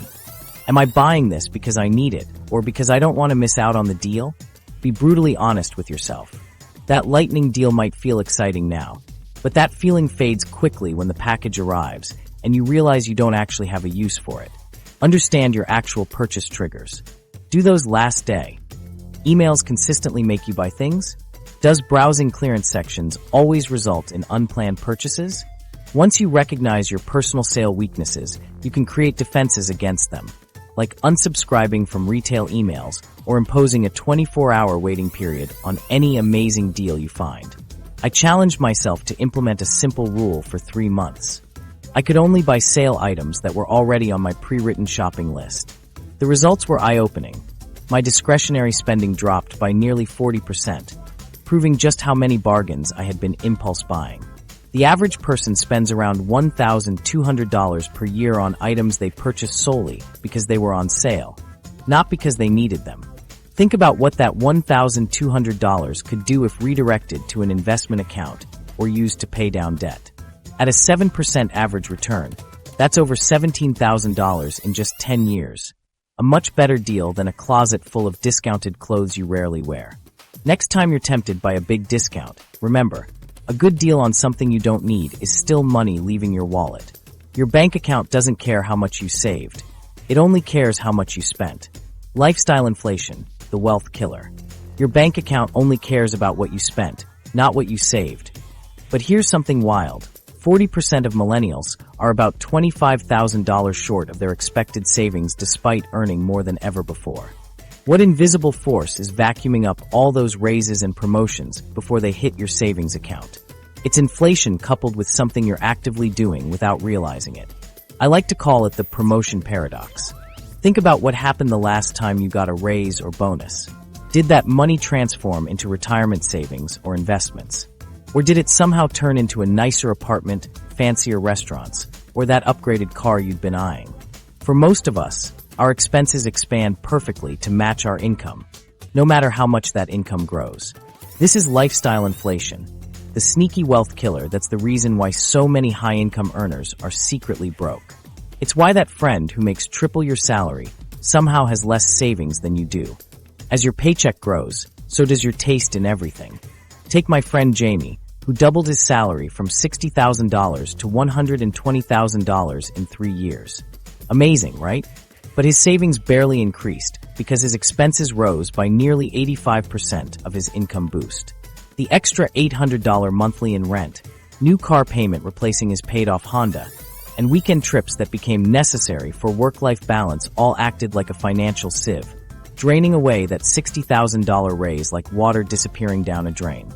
Am I buying this because I need it or because I don't want to miss out on the deal? Be brutally honest with yourself. That lightning deal might feel exciting now, but that feeling fades quickly when the package arrives and you realize you don't actually have a use for it. Understand your actual purchase triggers. Do those last day? Emails consistently make you buy things? Does browsing clearance sections always result in unplanned purchases? Once you recognize your personal sale weaknesses, you can create defenses against them, like unsubscribing from retail emails or imposing a 24-hour waiting period on any amazing deal you find. I challenged myself to implement a simple rule for 3 months. I could only buy sale items that were already on my pre-written shopping list. The results were eye-opening. My discretionary spending dropped by nearly 40%, proving just how many bargains I had been impulse buying. The average person spends around $1,200 per year on items they purchase solely because they were on sale, not because they needed them. Think about what that $1,200 could do if redirected to an investment account or used to pay down debt. At a 7% average return, that's over $17,000 in just 10 years. A much better deal than a closet full of discounted clothes you rarely wear. Next time you're tempted by a big discount, remember, a good deal on something you don't need is still money leaving your wallet. Your bank account doesn't care how much you saved. It only cares how much you spent. Lifestyle inflation, the wealth killer. Your bank account only cares about what you spent, not what you saved. But here's something wild. 40% of millennials are about $25,000 short of their expected savings despite earning more than ever before. What invisible force is vacuuming up all those raises and promotions before they hit your savings account? It's inflation coupled with something you're actively doing without realizing it. I like to call it the promotion paradox. Think about what happened the last time you got a raise or bonus. Did that money transform into retirement savings or investments? Or did it somehow turn into a nicer apartment, fancier restaurants, or that upgraded car you'd been eyeing? For most of us, our expenses expand perfectly to match our income, no matter how much that income grows. This is lifestyle inflation, the sneaky wealth killer that's the reason why so many high-income earners are secretly broke. It's why that friend who makes triple your salary somehow has less savings than you do. As your paycheck grows, so does your taste in everything. Take my friend Jamie, who doubled his salary from $60,000 to $120,000 in 3 years. Amazing, right? But his savings barely increased because his expenses rose by nearly 85% of his income boost. The extra $800 monthly in rent, new car payment replacing his paid-off Honda, and weekend trips that became necessary for work-life balance all acted like a financial sieve, draining away that $60,000 raise like water disappearing down a drain.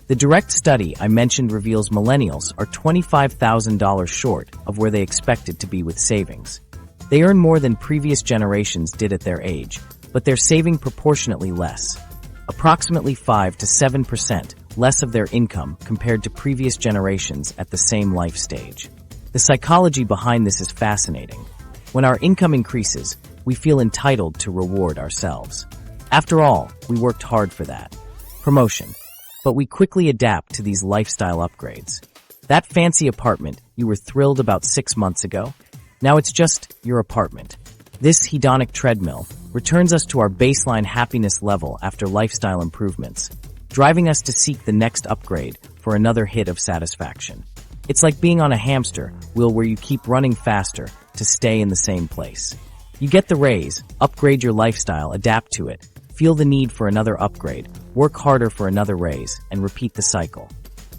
The direct study I mentioned reveals millennials are $25,000 short of where they expected to be with savings. They earn more than previous generations did at their age, but they're saving proportionately less. Approximately 5 to 7% less of their income compared to previous generations at the same life stage. The psychology behind this is fascinating. When our income increases, we feel entitled to reward ourselves. After all, we worked hard for that. Promotion. But we quickly adapt to these lifestyle upgrades. That fancy apartment you were thrilled about 6 months ago? Now it's just your apartment. This hedonic treadmill returns us to our baseline happiness level after lifestyle improvements, driving us to seek the next upgrade for another hit of satisfaction. It's like being on a hamster wheel where you keep running faster to stay in the same place. You get the raise, upgrade your lifestyle, adapt to it, feel the need for another upgrade, work harder for another raise, and repeat the cycle.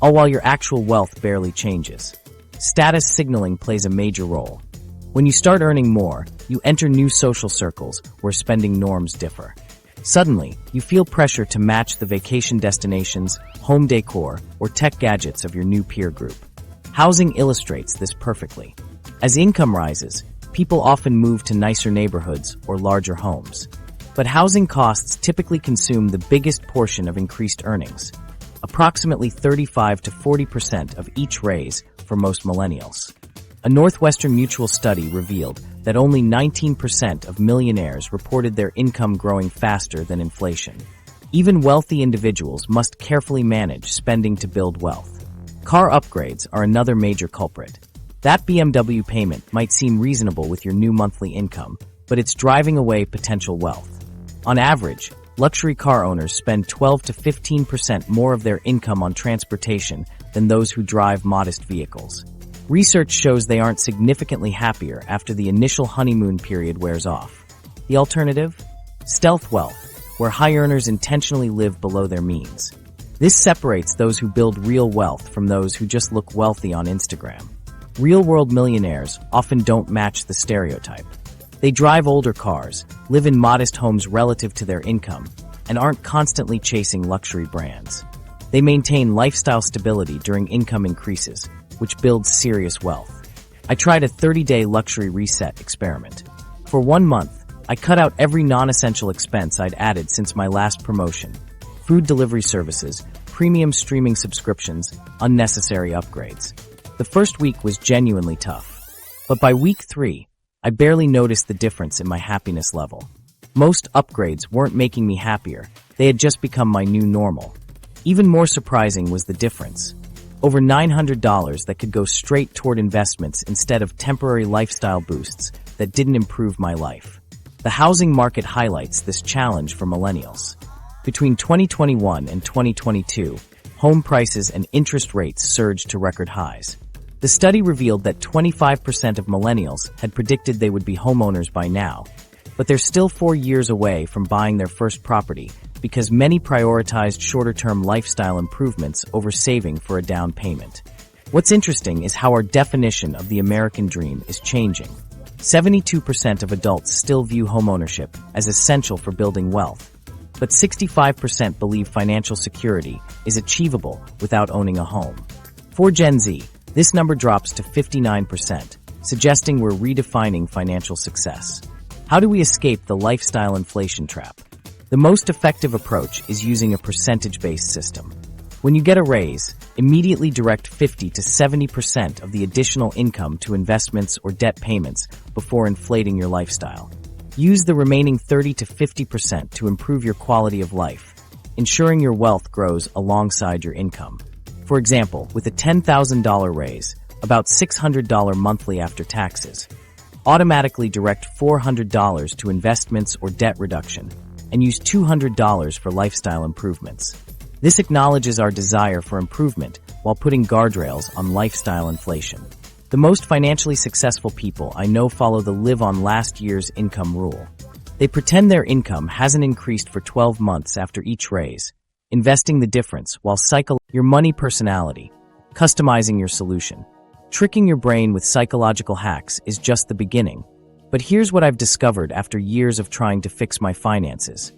All while your actual wealth barely changes. Status signaling plays a major role. When you start earning more, you enter new social circles where spending norms differ. Suddenly, you feel pressure to match the vacation destinations, home decor, or tech gadgets of your new peer group. Housing illustrates this perfectly. As income rises, people often move to nicer neighborhoods or larger homes. But housing costs typically consume the biggest portion of increased earnings, approximately 35 to 40% of each raise for most millennials. A Northwestern Mutual study revealed that only 19% of millionaires reported their income growing faster than inflation. Even wealthy individuals must carefully manage spending to build wealth. Car upgrades are another major culprit. That BMW payment might seem reasonable with your new monthly income, but it's driving away potential wealth. On average, luxury car owners spend 12 to 15% more of their income on transportation than those who drive modest vehicles. Research shows they aren't significantly happier after the initial honeymoon period wears off. The alternative? Stealth wealth, where high earners intentionally live below their means. This separates those who build real wealth from those who just look wealthy on Instagram. Real-world millionaires often don't match the stereotype. They drive older cars, live in modest homes relative to their income, and aren't constantly chasing luxury brands. They maintain lifestyle stability during income increases, which builds serious wealth. I tried a 30-day luxury reset experiment. For 1 month, I cut out every non-essential expense I'd added since my last promotion: food delivery services, premium streaming subscriptions, unnecessary upgrades. The first week was genuinely tough. But by week 3, I barely noticed the difference in my happiness level. Most upgrades weren't making me happier, they had just become my new normal. Even more surprising was the difference. Over $900 that could go straight toward investments instead of temporary lifestyle boosts that didn't improve my life. The housing market highlights this challenge for millennials. Between 2021 and 2022, home prices and interest rates surged to record highs. The study revealed that 25% of millennials had predicted they would be homeowners by now, but they're still 4 years away from buying their first property because many prioritized shorter-term lifestyle improvements over saving for a down payment. What's interesting is how our definition of the American dream is changing. 72% of adults still view homeownership as essential for building wealth, but 65% believe financial security is achievable without owning a home. For Gen Z, this number drops to 59%, suggesting we're redefining financial success. How do we escape the lifestyle inflation trap? The most effective approach is using a percentage-based system. When you get a raise, immediately direct 50 to 70% of the additional income to investments or debt payments before inflating your lifestyle. Use the remaining 30 to 50% to improve your quality of life, ensuring your wealth grows alongside your income. For example, with a $10,000 raise, about $600 monthly after taxes, automatically direct $400 to investments or debt reduction, and use $200 for lifestyle improvements. This acknowledges our desire for improvement while putting guardrails on lifestyle inflation. The most financially successful people I know follow the live on last year's income rule. They pretend their income hasn't increased for 12 months after each raise, investing the difference while your money personality, customizing your solution. Tricking your brain with psychological hacks is just the beginning. But here's what I've discovered after years of trying to fix my finances.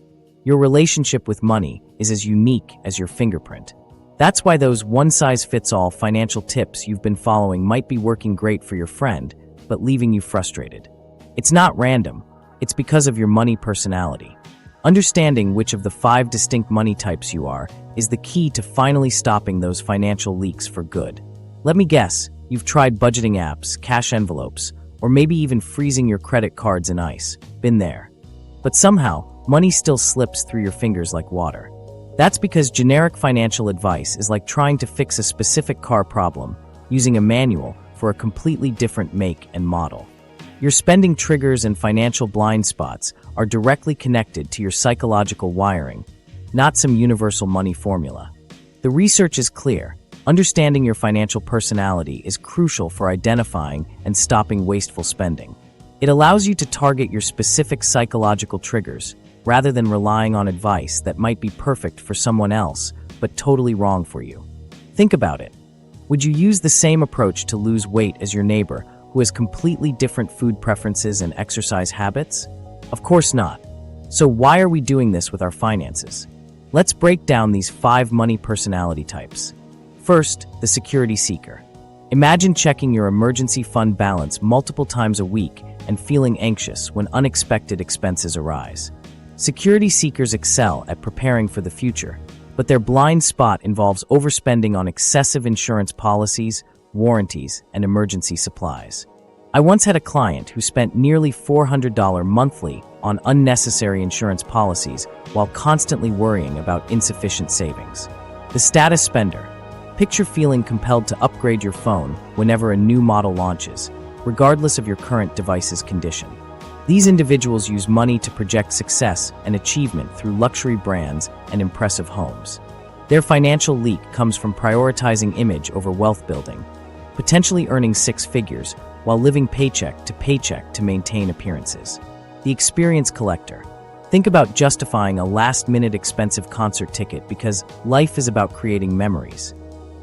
Your relationship with money is as unique as your fingerprint. That's why those one-size-fits-all financial tips you've been following might be working great for your friend, but leaving you frustrated. It's not random. It's because of your money personality. Understanding which of the 5 distinct money types you are is the key to finally stopping those financial leaks for good. Let me guess, you've tried budgeting apps, cash envelopes, or maybe even freezing your credit cards in ice. Been there. But somehow, money still slips through your fingers like water. That's because generic financial advice is like trying to fix a specific car problem using a manual for a completely different make and model. Your spending triggers and financial blind spots are directly connected to your psychological wiring, not some universal money formula. The research is clear. Understanding your financial personality is crucial for identifying and stopping wasteful spending. It allows you to target your specific psychological triggers rather than relying on advice that might be perfect for someone else but totally wrong for you. Think about it. Would you use the same approach to lose weight as your neighbor who has completely different food preferences and exercise habits? Of course not. So why are we doing this with our finances? Let's break down these 5 money personality types. First, the security seeker. Imagine checking your emergency fund balance multiple times a week and feeling anxious when unexpected expenses arise. Security seekers excel at preparing for the future, but their blind spot involves overspending on excessive insurance policies, warranties, and emergency supplies. I once had a client who spent nearly $400 monthly on unnecessary insurance policies while constantly worrying about insufficient savings. The status spender. Picture feeling compelled to upgrade your phone whenever a new model launches, regardless of your current device's condition. These individuals use money to project success and achievement through luxury brands and impressive homes. Their financial leak comes from prioritizing image over wealth building, potentially earning 6 figures while living paycheck to maintain appearances. The experience collector. Think about justifying a last-minute expensive concert ticket because life is about creating memories.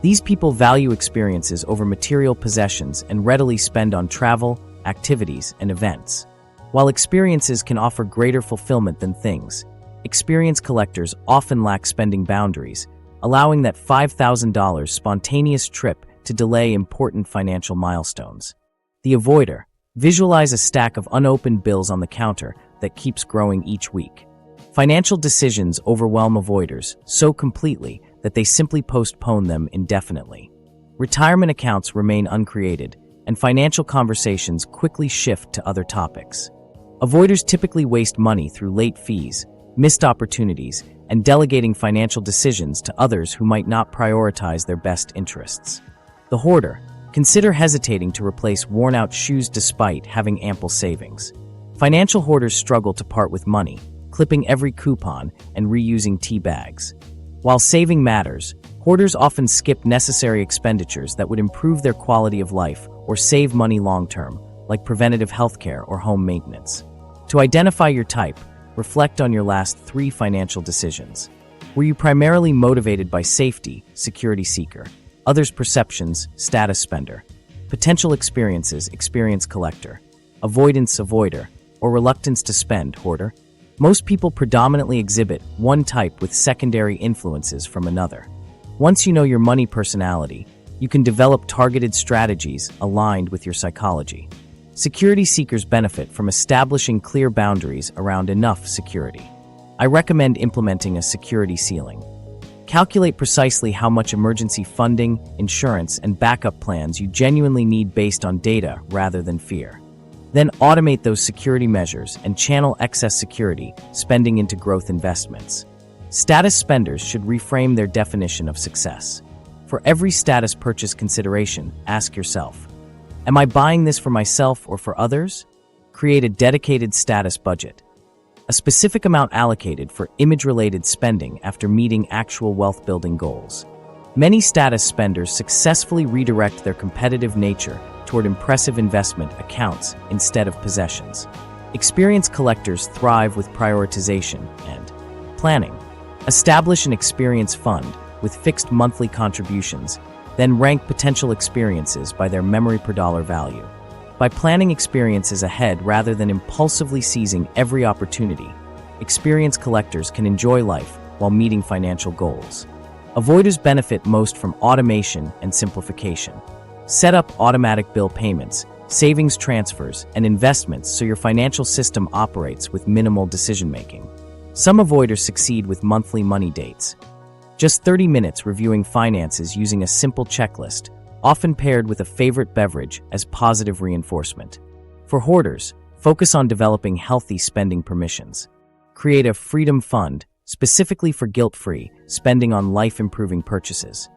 These people value experiences over material possessions and readily spend on travel, activities, and events. While experiences can offer greater fulfillment than things, experience collectors often lack spending boundaries, allowing that $5,000 spontaneous trip to delay important financial milestones. The avoider. Visualize a stack of unopened bills on the counter that keeps growing each week. Financial decisions overwhelm avoiders so completely that they simply postpone them indefinitely. Retirement accounts remain uncreated, and financial conversations quickly shift to other topics. Avoiders typically waste money through late fees, missed opportunities, and delegating financial decisions to others who might not prioritize their best interests. The hoarder. Consider hesitating to replace worn-out shoes despite having ample savings. Financial hoarders struggle to part with money, clipping every coupon and reusing tea bags. While saving matters, hoarders often skip necessary expenditures that would improve their quality of life or save money long-term, like preventative healthcare or home maintenance. To identify your type, reflect on your last 3 financial decisions. Were you primarily motivated by safety, security seeker, others' perceptions, status spender, potential experiences, experience collector, avoidance, avoider, or reluctance to spend, hoarder? Most people predominantly exhibit one type with secondary influences from another. Once you know your money personality, you can develop targeted strategies aligned with your psychology. Security seekers benefit from establishing clear boundaries around enough security. I recommend implementing a security ceiling. Calculate precisely how much emergency funding, insurance, and backup plans you genuinely need based on data rather than fear. Then automate those security measures and channel excess security spending into growth investments. Status spenders should reframe their definition of success. For every status purchase consideration, ask yourself, am I buying this for myself or for others? Create a dedicated status budget. A specific amount allocated for image-related spending after meeting actual wealth-building goals. Many status spenders successfully redirect their competitive nature toward impressive investment accounts instead of possessions. Experienced collectors thrive with prioritization and planning. Establish an experience fund with fixed monthly contributions, then rank potential experiences by their memory per dollar value. By planning experiences ahead rather than impulsively seizing every opportunity, experienced collectors can enjoy life while meeting financial goals. Avoiders benefit most from automation and simplification. Set up automatic bill payments, savings transfers, and investments so your financial system operates with minimal decision-making. Some avoiders succeed with monthly money dates. Just 30 minutes reviewing finances using a simple checklist, often paired with a favorite beverage as positive reinforcement. For hoarders, focus on developing healthy spending permissions. Create a freedom fund specifically for guilt-free spending on life-improving purchases.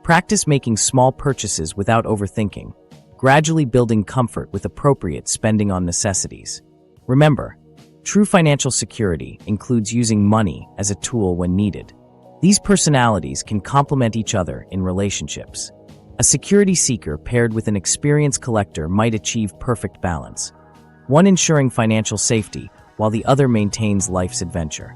Practice making small purchases without overthinking, gradually building comfort with appropriate spending on necessities. Remember, true financial security includes using money as a tool when needed. These personalities can complement each other in relationships. A security seeker paired with an experienced collector might achieve perfect balance, one ensuring financial safety while the other maintains life's adventure.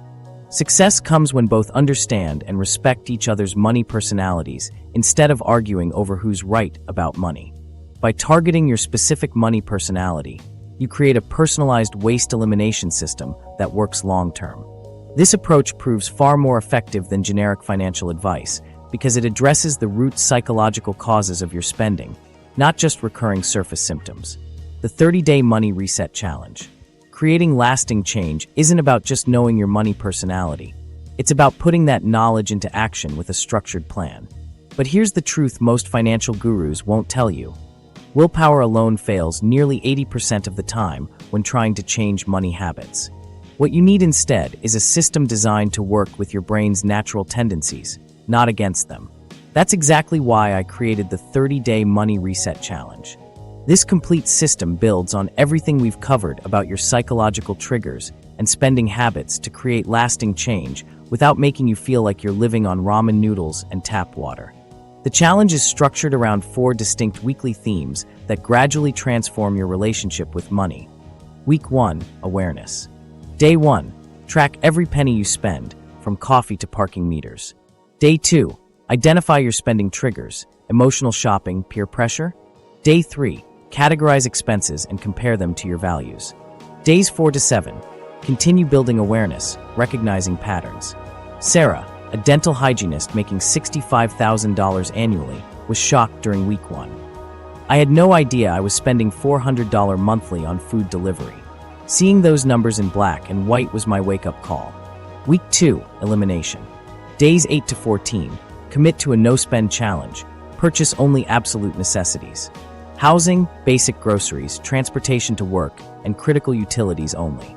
Success comes when both understand and respect each other's money personalities instead of arguing over who's right about money. By targeting your specific money personality, you create a personalized waste elimination system that works long-term. This approach proves far more effective than generic financial advice because it addresses the root psychological causes of your spending, not just recurring surface symptoms. The 30-Day Money Reset Challenge. Creating lasting change isn't about just knowing your money personality. It's about putting that knowledge into action with a structured plan. But here's the truth most financial gurus won't tell you. Willpower alone fails nearly 80% of the time when trying to change money habits. What you need instead is a system designed to work with your brain's natural tendencies, not against them. That's exactly why I created the 30-Day Money Reset Challenge. This complete system builds on everything we've covered about your psychological triggers and spending habits to create lasting change without making you feel like you're living on ramen noodles and tap water. The challenge is structured around 4 distinct weekly themes that gradually transform your relationship with money. Week 1, Awareness. Day 1, track every penny you spend, from coffee to parking meters. Day 2, identify your spending triggers, emotional shopping, peer pressure. Day 3, categorize expenses and compare them to your values. Days 4 to 7, continue building awareness, recognizing patterns. Sarah, a dental hygienist making $65,000 annually, was shocked during week 1. I had no idea I was spending $400 monthly on food delivery. Seeing those numbers in black and white was my wake-up call. Week 2, Elimination. Days 8 to 14, commit to a no-spend challenge. Purchase only absolute necessities. Housing, basic groceries, transportation to work, and critical utilities only.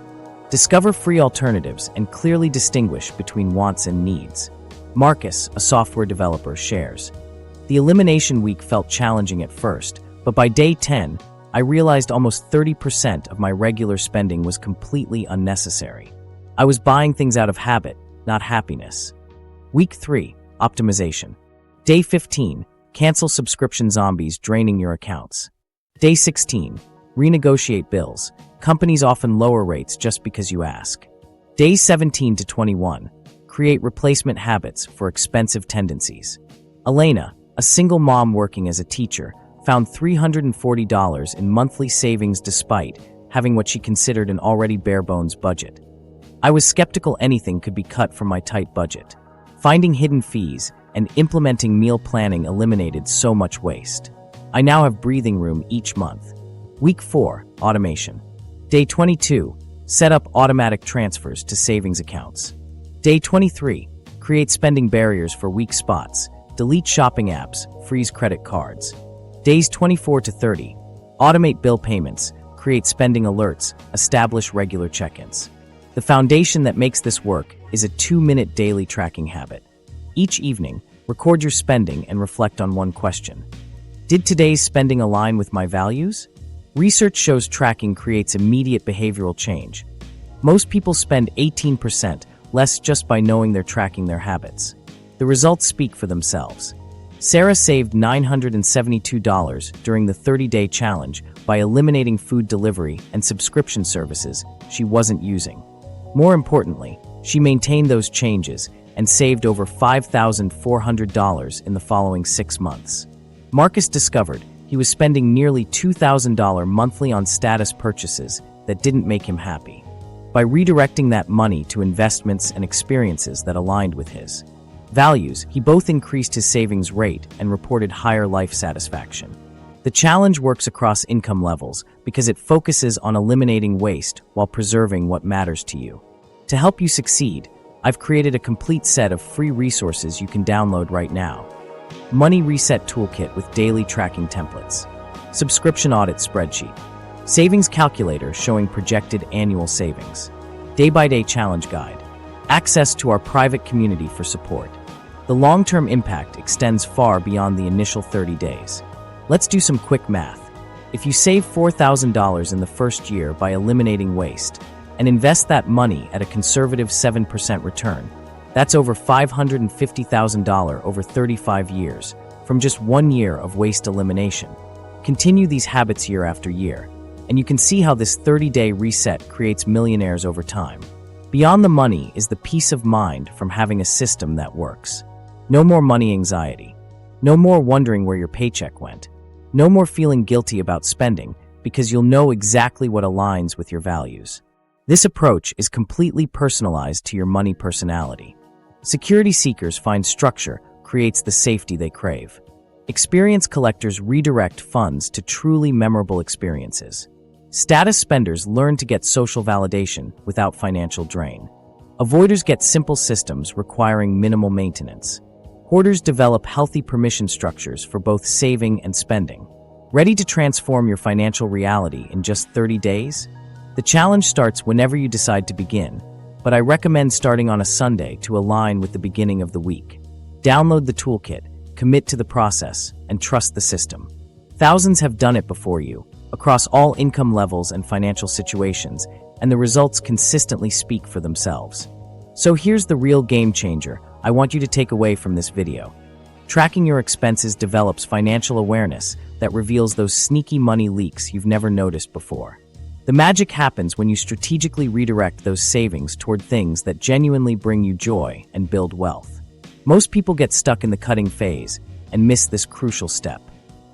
Discover free alternatives and clearly distinguish between wants and needs. Marcus, a software developer, shares. The elimination week felt challenging at first, but by day 10, I realized almost 30% of my regular spending was completely unnecessary. I was buying things out of habit, not happiness. Week 3, Optimization. Day 15, cancel subscription zombies draining your accounts. Day 16, renegotiate bills. Companies often lower rates just because you ask. Days 17 to 21, create replacement habits for expensive tendencies. Elena, a single mom working as a teacher, found $340 in monthly savings despite having what she considered an already bare-bones budget. I was skeptical anything could be cut from my tight budget. Finding hidden fees and implementing meal planning eliminated so much waste. I now have breathing room each month. Week 4, Automation. Day 22, set up automatic transfers to savings accounts. Day 23, create spending barriers for weak spots, delete shopping apps, freeze credit cards. Days 24 to 30, automate bill payments, create spending alerts, establish regular check-ins. The foundation that makes this work is a 2-minute daily tracking habit. Each evening, record your spending and reflect on one question. Did today's spending align with my values? Research shows tracking creates immediate behavioral change. Most people spend 18% less just by knowing they're tracking their habits. The results speak for themselves. Sarah saved $972 during the 30-day challenge by eliminating food delivery and subscription services she wasn't using. More importantly, she maintained those changes and saved over $5,400 in the following 6 months. Marcus discovered he was spending nearly $2,000 monthly on status purchases that didn't make him happy. By redirecting that money to investments and experiences that aligned with his values, he both increased his savings rate and reported higher life satisfaction. The challenge works across income levels because it focuses on eliminating waste while preserving what matters to you. To help you succeed, I've created a complete set of free resources you can download right now. Money Reset Toolkit with daily tracking templates. Subscription Audit Spreadsheet. Savings Calculator showing projected annual savings. Day-by-day challenge guide. Access to our private community for support. The long-term impact extends far beyond the initial 30 days. Let's do some quick math. If you save $4,000 in the first year by eliminating waste and invest that money at a conservative 7% return, That's over $550,000 over 35 years, from just 1 year of waste elimination. Continue these habits year after year, and you can see how this 30-day reset creates millionaires over time. Beyond the money is the peace of mind from having a system that works. No more money anxiety. No more wondering where your paycheck went. No more feeling guilty about spending, because you'll know exactly what aligns with your values. This approach is completely personalized to your money personality. Security seekers find structure creates the safety they crave. Experience collectors redirect funds to truly memorable experiences. Status spenders learn to get social validation without financial drain. Avoiders get simple systems requiring minimal maintenance. Hoarders develop healthy permission structures for both saving and spending. Ready to transform your financial reality in just 30 days? The challenge starts whenever you decide to begin, but I recommend starting on a Sunday to align with the beginning of the week. Download the toolkit, commit to the process, and trust the system. Thousands have done it before you, across all income levels and financial situations, and the results consistently speak for themselves. So here's the real game changer I want you to take away from this video. Tracking your expenses develops financial awareness that reveals those sneaky money leaks you've never noticed before. The magic happens when you strategically redirect those savings toward things that genuinely bring you joy and build wealth. Most people get stuck in the cutting phase and miss this crucial step.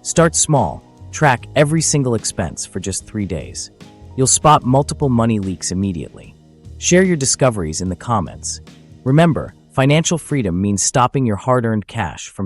Start small. Track every single expense for just 3 days. You'll spot multiple money leaks immediately. Share your discoveries in the comments. Remember, financial freedom means stopping your hard-earned cash from